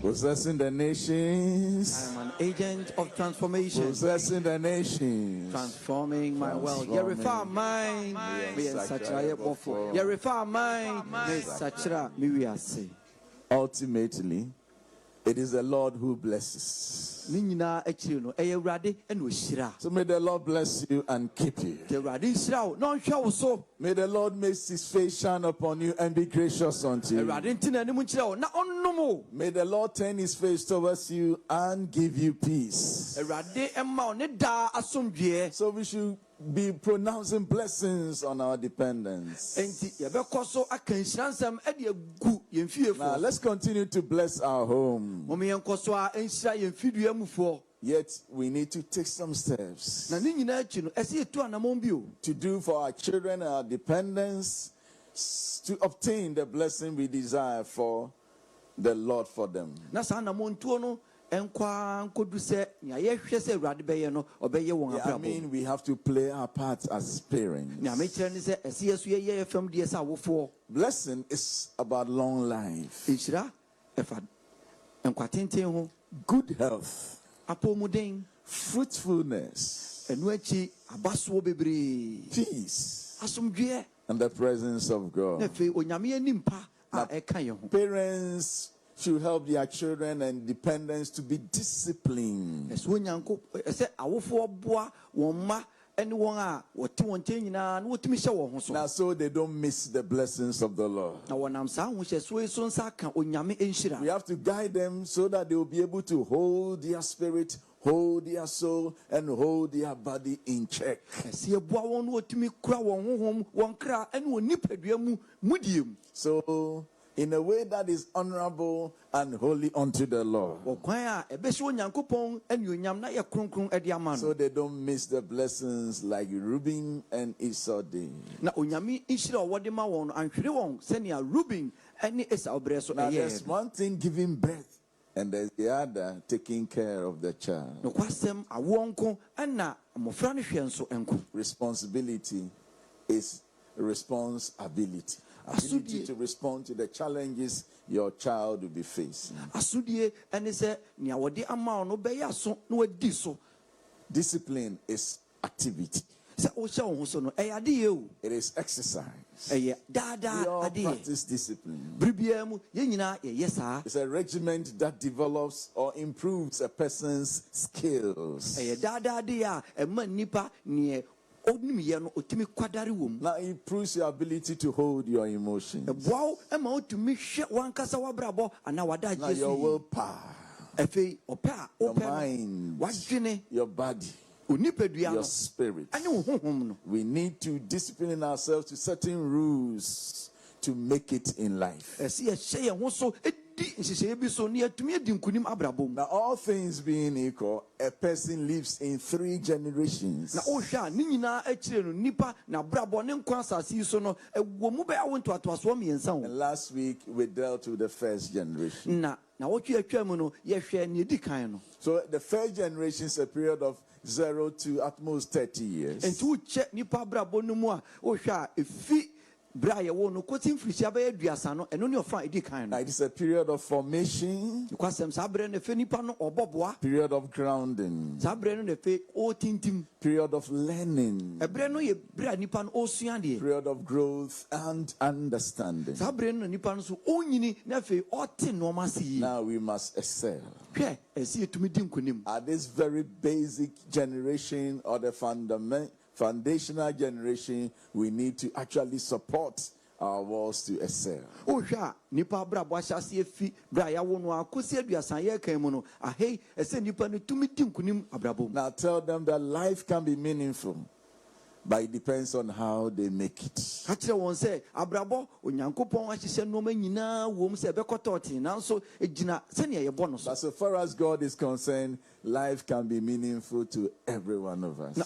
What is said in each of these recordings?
Possessing the nations. I am an agent of transformation. Possessing the nations. Transforming my world. Yerefa mine. Me ensachira yebofo. Yerefa mine. Me ensachira mi wiase. Ultimately, it is the Lord who blesses. So may the Lord bless you and keep you. May the Lord make his face shine upon you and be gracious unto you. May the Lord turn his face towards you and give you peace. So we should be pronouncing blessings on our dependents. Now let's continue to bless our home. Yet we need to take some steps to do for our children and our dependents to obtain the blessing we desire for the Lord for them. I mean, we have to play our part as parents. Blessing is about long life, good health, fruitfulness, peace, and the presence of God. Now, parents should help their children and dependents to be disciplined. Now, so they don't miss the blessings of the Lord. We have to guide them so that they will be able to hold their spirit, hold their soul, and hold their body in check. So, in a way that is honorable and holy unto the Lord, so they don't miss the blessings like Reuben and Esau did. Now there's one thing giving birth, and there's the other taking care of the child. Responsibility is responsibility. Ability to respond to the challenges your child will be facing. Discipline is activity. It is exercise. We all practice discipline. It's a regiment that develops or improves a person's skills. Now it improves your ability to hold your emotions. Now your willpower, your mind, your body, your spirit. We need to discipline ourselves to certain rules to make it in life. Now, all things being equal, a person lives in 3 generations. And last week we dealt with the first generation. So the first generation is a period of 0 to at most 30 years. Now it is a period of formation, period of grounding, period of learning, period of growth and understanding. Now we must excel. At this very basic generation, or the foundational generation, we need to actually support our walls to excel. Now tell them that life can be meaningful, but it depends on how they make it. So far as God is concerned, life can be meaningful to every one of us.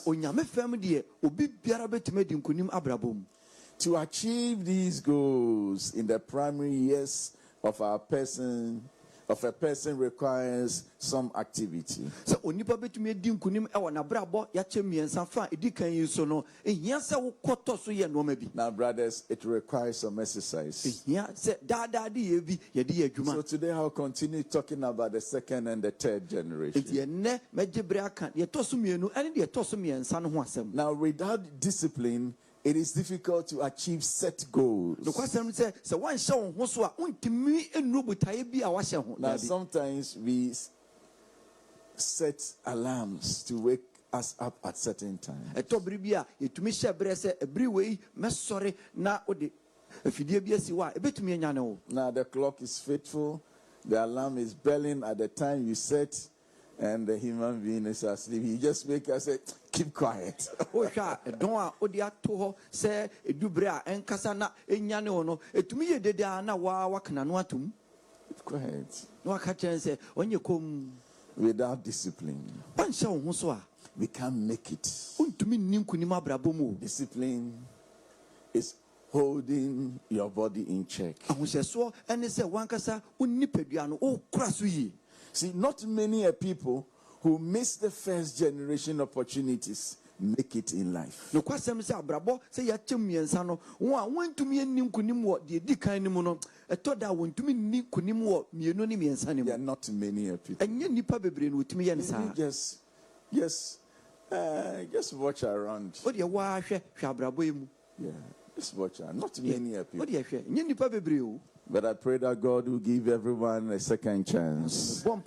To achieve these goals in the primary years of our person, of a person requires some activity. So onipa betumi edi nkunim e wona brabo ya chemiensa fa edi kan yi so no ehia se wo koto so ye no ma bi. Now brothers, it requires some exercise. Ehia se dada de ye bi ye de adwuma. So today I'll continue talking about the second and the third generation. Enti enne mejebre aka ye toso mienu ene de toso miensa no ho asem. Now without discipline, it is difficult to achieve set goals. Now sometimes we set alarms to wake us up at certain times. Now the clock is faithful, the alarm is belling at the time you set, and the human being is asleep. He just wake us and say, keep quiet. Quiet. Without discipline, we can't make it. Discipline is holding your body in check. See, not many people who miss the first generation opportunities make it in life. There are not many people. Just watch around. Yeah, just watch around. Not many people. But I pray that God will give everyone a second chance. Even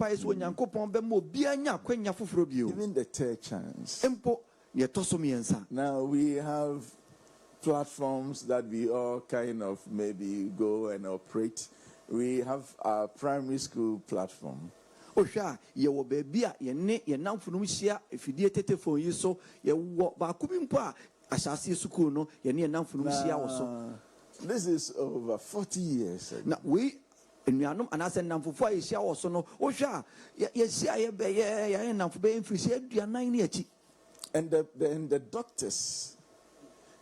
the third chance. Now we have platforms that we all kind of maybe go and operate. We have our primary school platform. This is over 40 years ago. Now we and I said Namfufua is also no and the doctors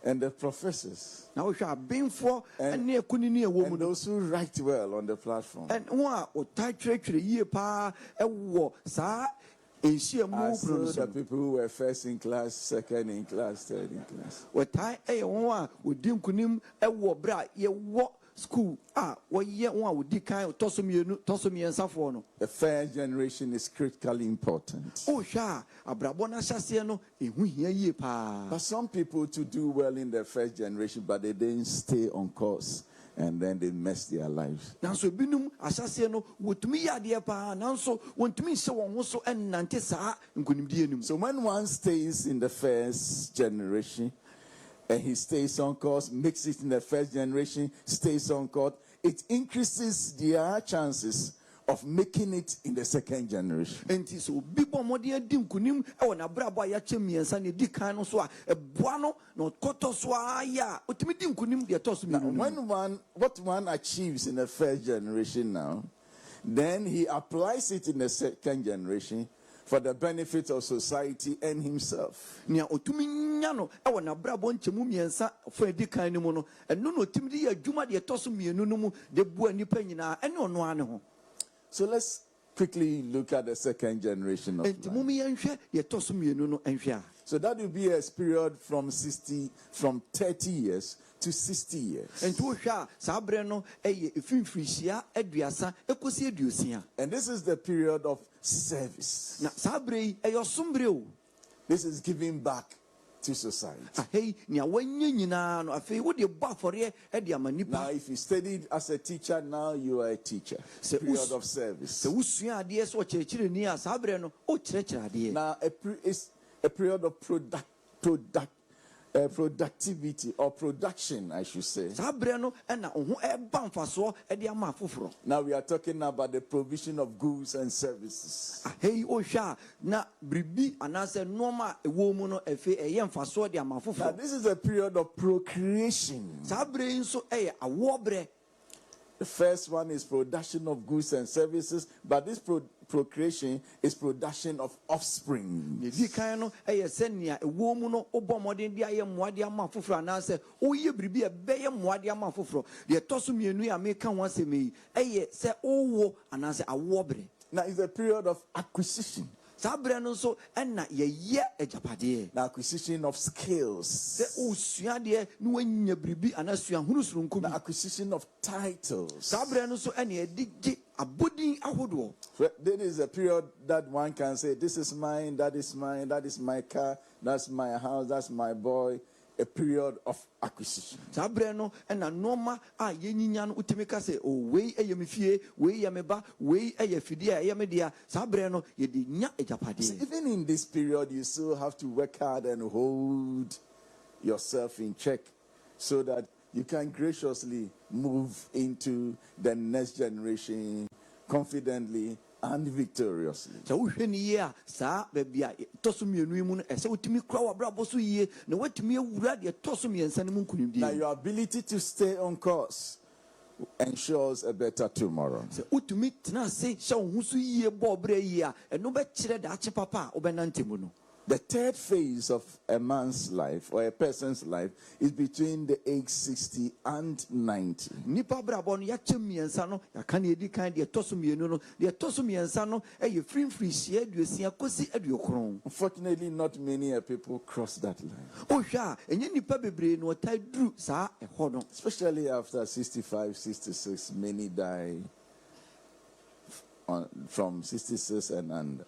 and the professors now we are being for and those who write well on the platform and one or titrate ye pa sa the people who were first in class, second in class, third in class. What time with dim kunim bra ye what school what ye one with kind of tossum and safono. The first generation is critically important. Oh sha abrabona shasiano ye pa. But some people to do well in the first generation, but they didn't stay on course. And then they mess their lives. So when one stays in the first generation and he stays on course, makes it in the first generation, stays on course, it increases their chances of making it in the second generation. And so what one achieves in the first generation now, then he applies it in the second generation for the benefit of society and himself. So let's quickly look at the second generation of life. So that will be a period from 30 years to 60 years. And this is the period of service. This is giving back to society. Now, if you studied as a teacher, now you are a teacher. Period of service. Now, it's a period of productivity or production, I should say. Now we are talking about the provision of goods and services. Now this is a period of procreation. The first one is production of goods and services, but this procreation is production of offspring. Now it's a period of acquisition. Now acquisition of skills. Now acquisition of titles. There is a period that one can say, this is mine, that is mine, that is my car, that's my house, that's my boy. A period of acquisition. So even in this period, you still have to work hard and hold yourself in check so that you can graciously move into the next generation confidently and victoriously. Now your ability to stay on course ensures a better tomorrow. The third phase of a man's life or a person's life is between the age 60 and 90. Unfortunately, not many people cross that line. Especially after 65, 66, many die from 66 and under.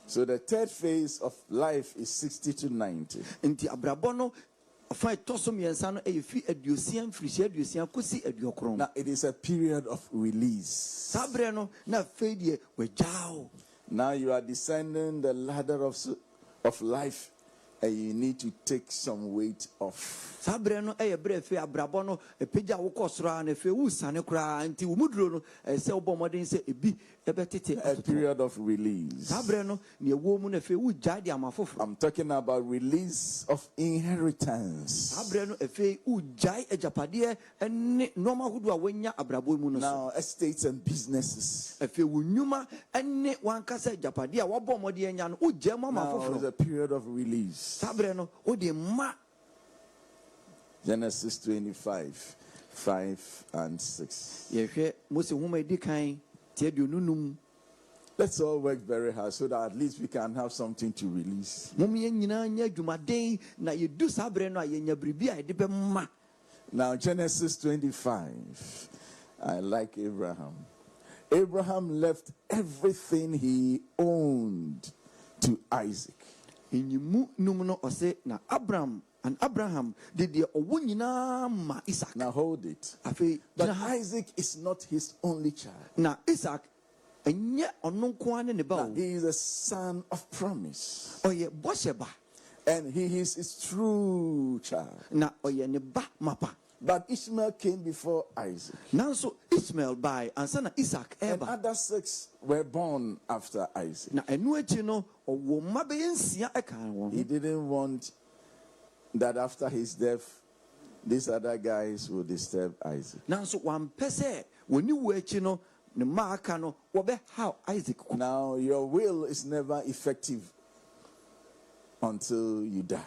So the third phase of life is 60 to 90. Now it is a period of release. Now you are descending the ladder of life, and you need to take some weight off. A period of release. I'm talking about release of inheritance. Now, estates and businesses. Now, it's a period of release. Genesis 25, 5 and 6. Let's all work very hard so that at least we can have something to release. Now, Genesis 25. I like Abraham. Abraham left everything he owned to Isaac. And Abraham did the Isaac. Now hold it. But Isaac is not his only child. Now Isaac, he is a son of promise. And he is his true child. But Ishmael came before Isaac. Now so Ishmael by and son Isaac. And other 6 were born after Isaac. He didn't want that after his death, these other guys will disturb Isaac. Now, so one person when you wait, how Isaac. Now, your will is never effective until you die.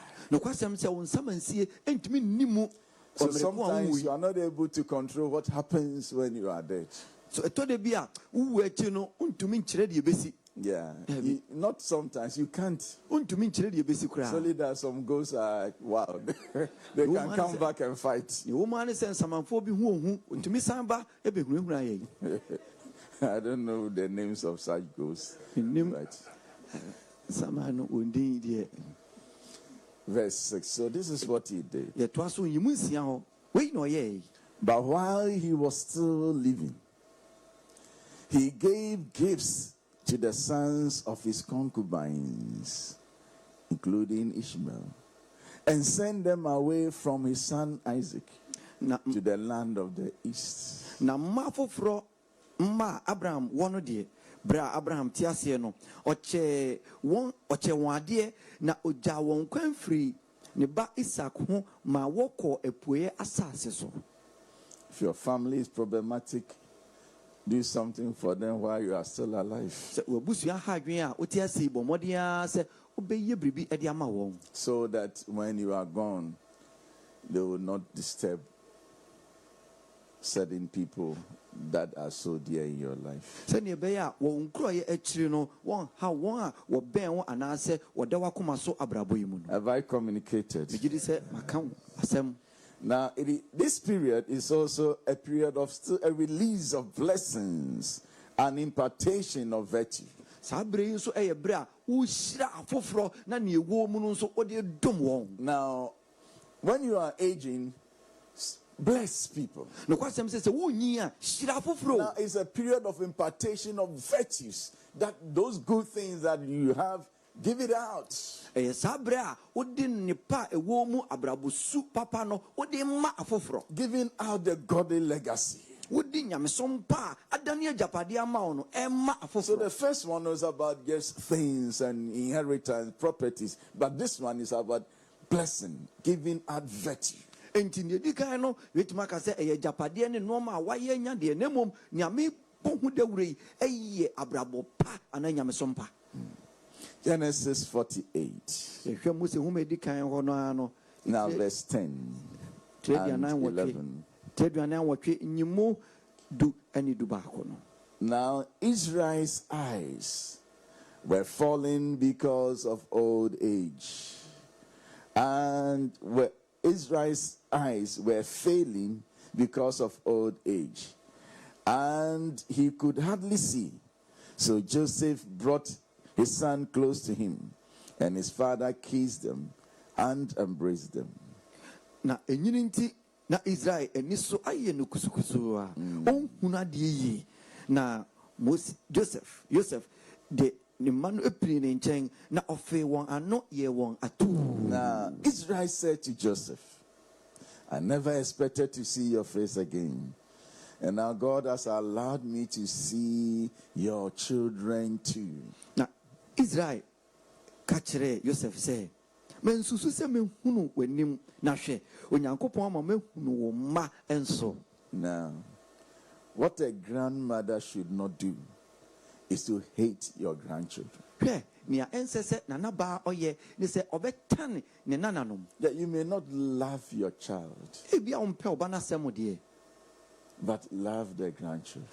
So sometimes you are not able to control what happens when you are dead. So yeah, not sometimes you can't. It's only that some ghosts are wild. They can come back and fight. I don't know the names of such ghosts. Verse 6. So this is what he did. But while he was still living, he gave gifts to the sons of his concubines, including Ishmael, and sent them away from his son Isaac to the land of the east. Bra Abraham tiasie no oche wade na oja won kwan free ne ba Isaac ho ma woko epuye asase so. If your family is problematic, do something for them while you are still alive. So that when you are gone, they will not disturb certain people that are so dear in your life. Have I communicated? Now, this period is also a period of still a release of blessings and impartation of virtue. Now, when you are aging, bless people. Now, it's a period of impartation of virtues, that those good things that you have, give it out. Giving out the godly legacy. So the first one was about just things and inheritance, properties. But this one is about blessing, giving out virtue. Genesis 48. Now verse 10 and 11. Now Israel's eyes were falling because of old age, and Israel's eyes were failing because of old age, and he could hardly see. So Joseph brought his son close to him, and his father kissed them and embraced them. Na enyinti na Israel eniso aye no kusukusu a onhuna de yi na Joseph de ni manu epri ne nchen na ofe won ano ye won atu. Now Israel said to Joseph, I never expected to see your face again. And now God has allowed me to see your children too. Now Israel kachere Joseph say, men susu se me hunu wenim na hwe onyankopon ama me hunu wo ma enso. Now what a grandmother should not do is to hate your grandchildren. That you may not love your child, but love their grandchildren.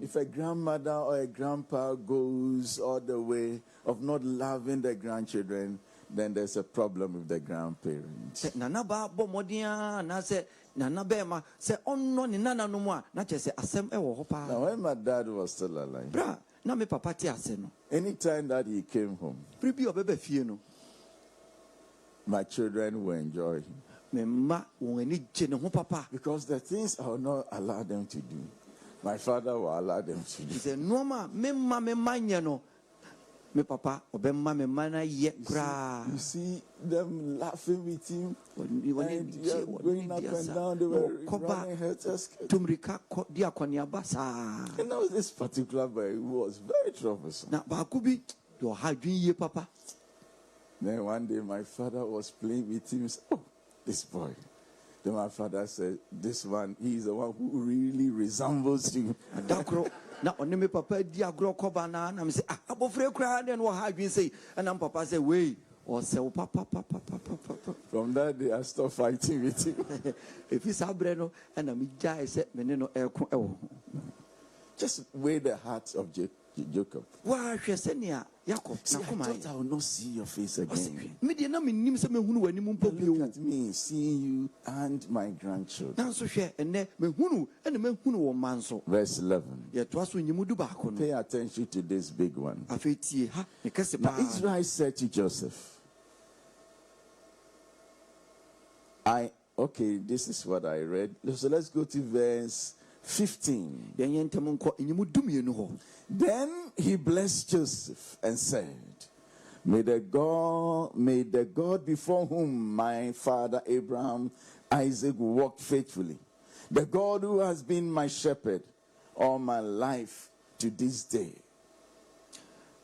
If a grandmother or a grandpa goes all the way of not loving their grandchildren, then there's a problem with the grandparents. Now, when my dad was still alive, anytime that he came home, my children will enjoy him. Because the things I will not allow them to do, my father will allow them to do. You see them laughing with him, and going up and down, they were running head-to-head. And now this particular boy was very troublesome. Then one day my father was playing with him. He said, oh, this boy. Then my father said, this one, he is the one who really resembles you. Now, on me papa dia agro koba na na me say abofre kra den wo ha adwin say and am papa say wey or say papa. From that day I stopped fighting with him. If he's abre no and am jai say me no eko ewo. Just weigh the heart of Jacob. Wow, see, I thought I will not see your face again. Look at me, seeing you and my grandchildren. Verse 11. Pay attention to this big one. Now Israel said to Joseph, okay, this is what I read. So let's go to verse 15. Then he blessed Joseph and said, May the God before whom my father Abraham, Isaac walked faithfully, the God who has been my shepherd, all my life to this day.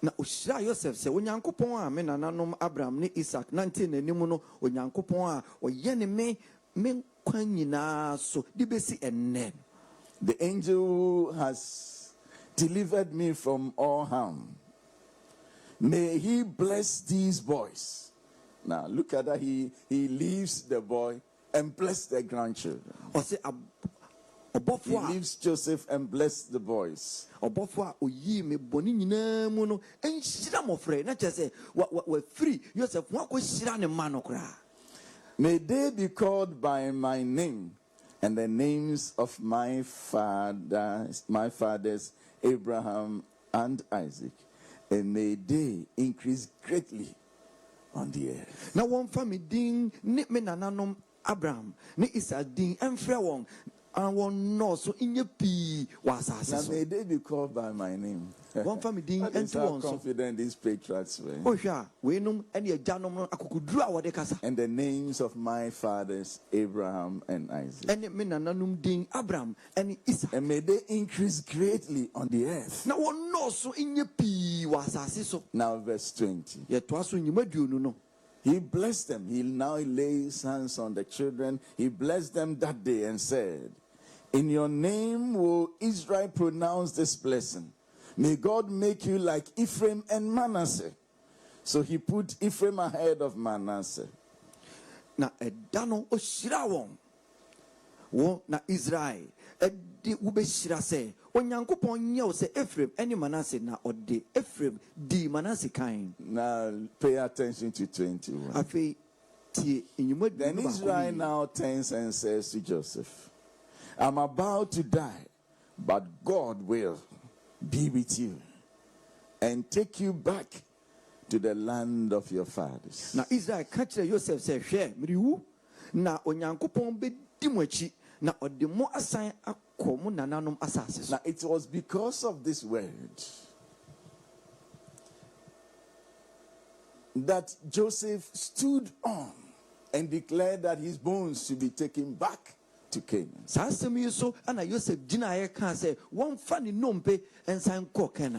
Na ushira Joseph se onyankopon a me nananom Abraham ne Isaac nante nanim no onyankopon a oye ne me kwan nyina so de besi enne. The angel who has delivered me from all harm, may he bless these boys. Now look at that. He leaves the boy and bless the grandchildren. He leaves Joseph and bless the boys. May they be called by my name and the names of my fathers Abraham and Isaac, and may they increase greatly on the earth. Now one family ding ni me nananom Abraham ni Isaac ding enfre won and one no so inye pi wasase. Now may they be called by my name. One family ding and how confident these patriarchs were. Oh yeah, we num and the janom no akukudru awade kasa. And the names of my fathers Abraham and Isaac. And me nananom ding Abraham and Isaac. And may they increase greatly on the earth. Now one no so inye pi wasase so. Now verse 20. Ye to aso nyima duonu no. He blessed them. He now lays hands on the children. He blessed them that day and said, in your name will Israel pronounce this blessing. May God make you like Ephraim and Manasseh. So he put Ephraim ahead of Manasseh. Na edano oshira won na Israel edi ubeshira se onyankopon nye o se Ephraim eni Manasseh na ode Ephraim di Manasseh kan. Now pay attention to 21. Then Israel now turns and says to Joseph, I'm about to die, but God will be with you and take you back to the land of your fathers. Now Israel catch Joseph say, "Share, mriwu na onyankopon be dimwachi na odemo asan akomu nananom asase." Now it was because of this word that Joseph stood on and declared that his bones should be taken back to Canaan.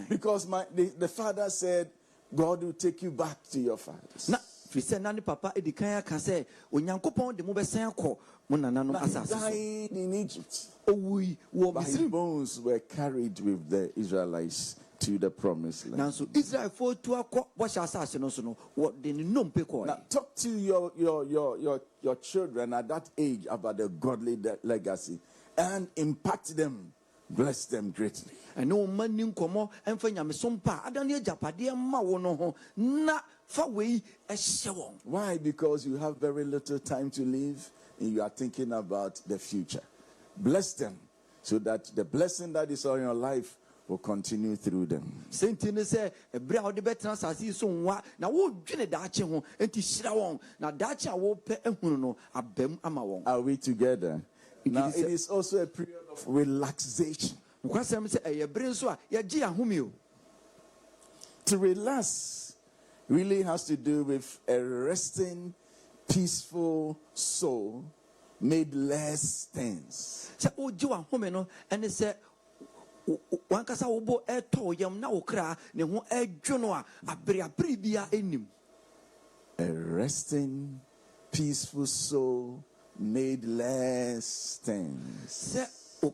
Because the father said, God will take you back to your fathers. Now, he died in Egypt. But his bones were carried with the Israelites to the promised land. Now talk to your children at that age about the godly legacy and impact them, bless them greatly. Why? Because you have very little time to live and you are thinking about the future. Bless them so that the blessing that is on your life will continue through them. Are we together? Now it is also a period of relaxation. To relax really has to do with a resting, peaceful soul made less tense. A resting, peaceful soul made less tense. If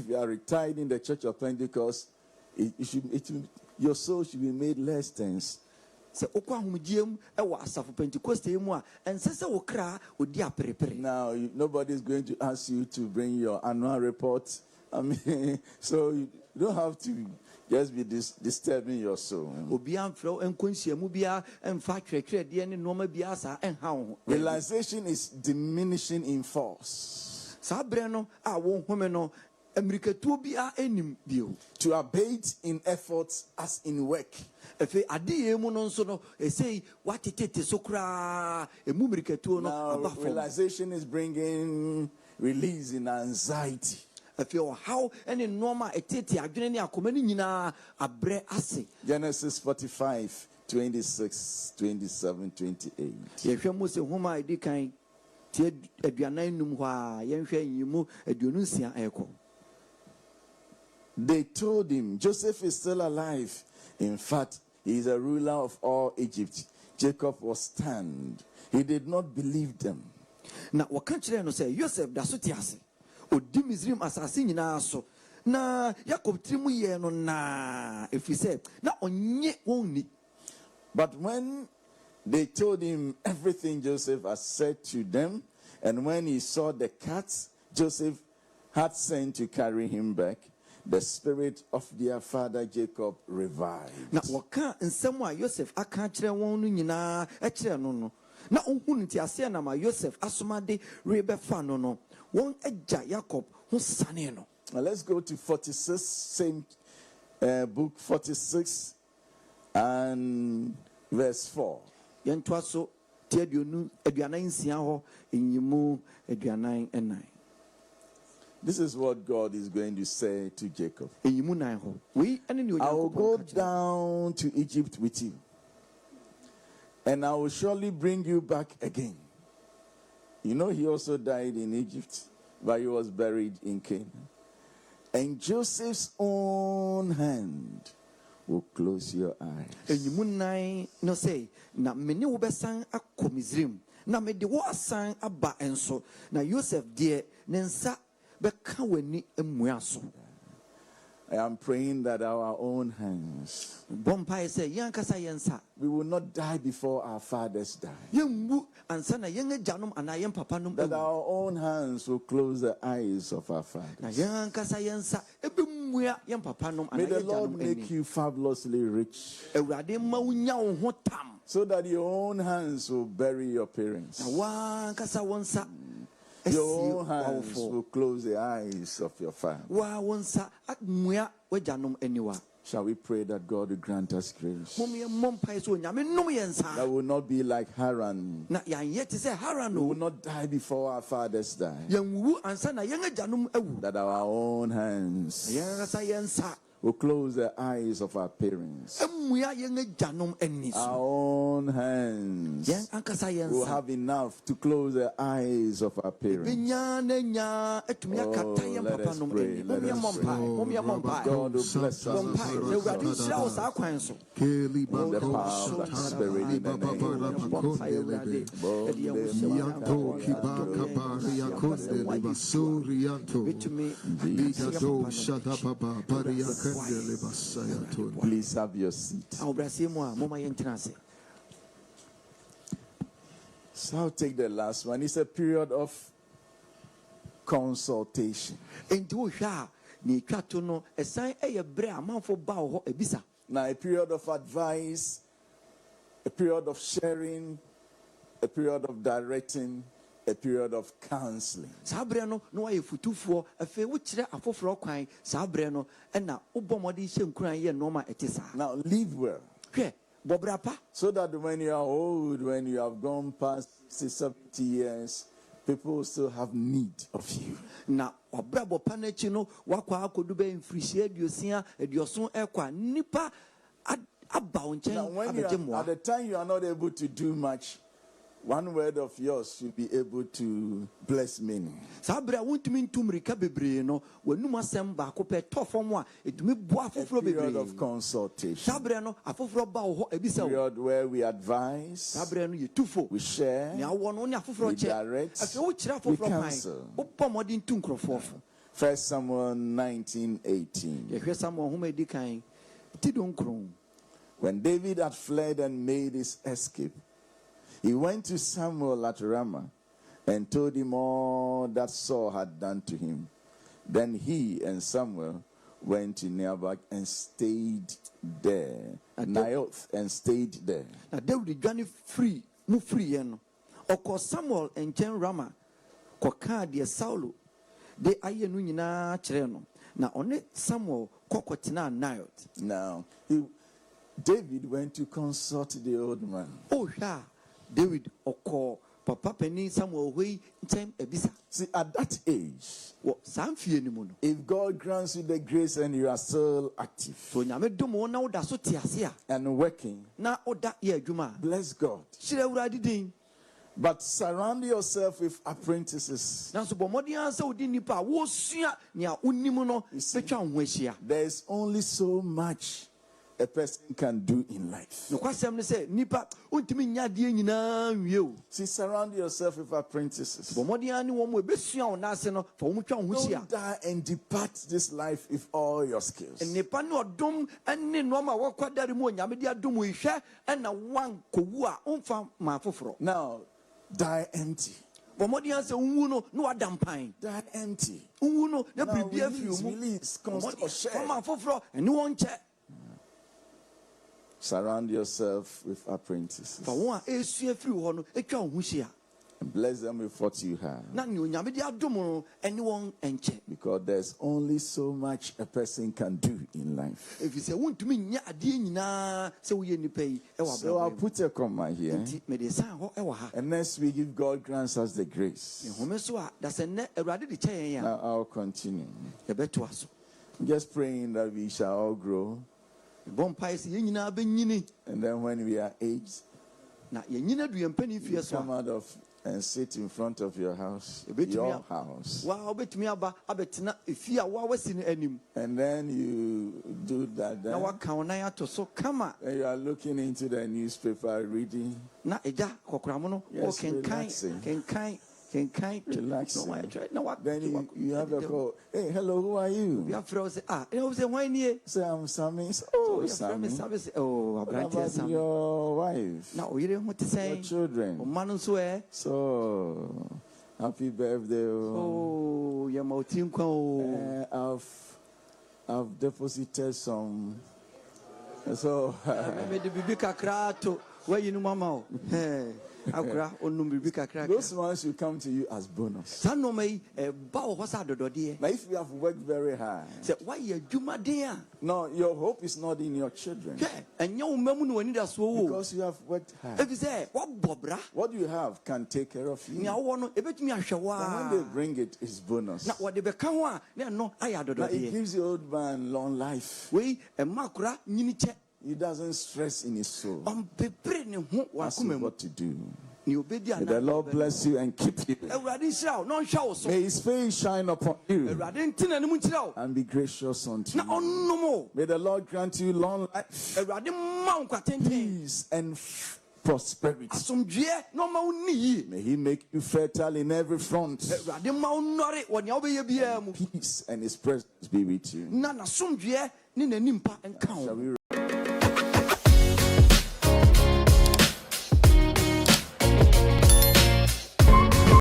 you are retired in the Church of Pentecost, your soul should be made less tense. Now, nobody is going to ask you to bring your annual report. I mean, so you don't have to just be disturbing your soul. Realization is diminishing in force. To abate in efforts as in work. Now, realization is bringing release in anxiety. Genesis 45, 26, 27, 28. They told him, Joseph is still alive. In fact, he is a ruler of all Egypt. Jacob was stunned. He did not believe them. Na wakanchire no say Joseph da so tiase. Odi Misraim asase nyina so. Na Jacob trimu ye no na efi say na onye wonni. But when they told him everything Joseph had said to them, and when he saw the cats Joseph had sent to carry him back, the spirit of their father Jacob revived. Na waka nsɛm a Joseph aka kyerɛ wɔn no nyinaa ɛkyerɛ no no. Na ohun nti ase na ma Joseph asomade rebefa no no. Wɔn agya Jacob ho sane no. Now let's go to 46, same book 46 and verse 4. Yɛntoa so tie aduanan nsia hɔ enyimu aduanan ɛnan. This is what God is going to say to Jacob. I will will go down to Egypt with you, and I will surely bring you back again. You know, he also died in Egypt, but he was buried in Canaan. And Joseph's own hand will close your eyes. I am praying that our own hands, we will not die before our fathers die. That our own hands will close the eyes of our fathers. May the Lord make you fabulously rich, so that your own hands will bury your parents. Your own hands will close the eyes of your family. Shall we pray that God will grant us grace? That will not be like Haran. We will not die before our fathers die. That our own hands will close the eyes of our parents. Our own hands will have enough to close the eyes of our parents. Oh, let us pray. Let us pray. God will bless us. The power of the Spirit in the name. Please have your seat. So I'll take the last one. It's a period of consultation. Now, a period of advice, a period of sharing, a period of directing, a period of counseling. Now live well, so that when you are old, when you have gone past 70 years, people still have need of you. Now, at the time you are not able to do much, one word of yours should be able to bless many. A period of consultation. A period where we advise, we share, we direct, we counsel. 1 Samuel 19:18. When David had fled and made his escape, he went to Samuel at Ramah and told him all that Saul had done to him. Then he and Samuel went to Naioth and stayed there. Now David got free, move free. Oko Samuel and Jen Ramah, Koka de Saulo, de ayenu nyina kyerɛ no. Na one Samuel kokotina Naioth. Now David went to consult the old man. Oh yeah. David oko papa penny Samuel we time ebisa. See, at that age, if God grants you the grace and you are still active and working, bless God. But surround yourself with apprentices. You see, there's only so much a person can do in life. See, surround yourself with apprentices. Don't die and depart this life with all your skills. Now, die empty. Die empty. Now, release, surround yourself with apprentices. And bless them with what you have. Because there's only so much a person can do in life. So I'll put a comma here. And next week, if God grants us the grace, now I'll continue. Just praying that we shall all grow. And then when we are aged, you come out of and sit in front of your house, your house. And then you do that. And you are looking into the newspaper, reading. Yes, relaxing. Relaxing. Then you have a call. Hey, hello, who are you? Say, I'm Sammy. Oh, Sammy. What about your wife? Your children? So, happy birthday. I've deposited some. So, those ones will come to you as bonus. Now, if you have worked very hard, no, your hope is not in your children. Because you have worked hard. What you have can take care of you. But when they bring it, it's bonus. Now, it gives the old man long life. He doesn't stress in his soul as to what to do. May the Lord bless you and keep you. May His face shine upon you and be gracious unto you. May the Lord grant you long life, peace, and prosperity. May He make you fertile in every front. Peace and His presence be with you. Shall we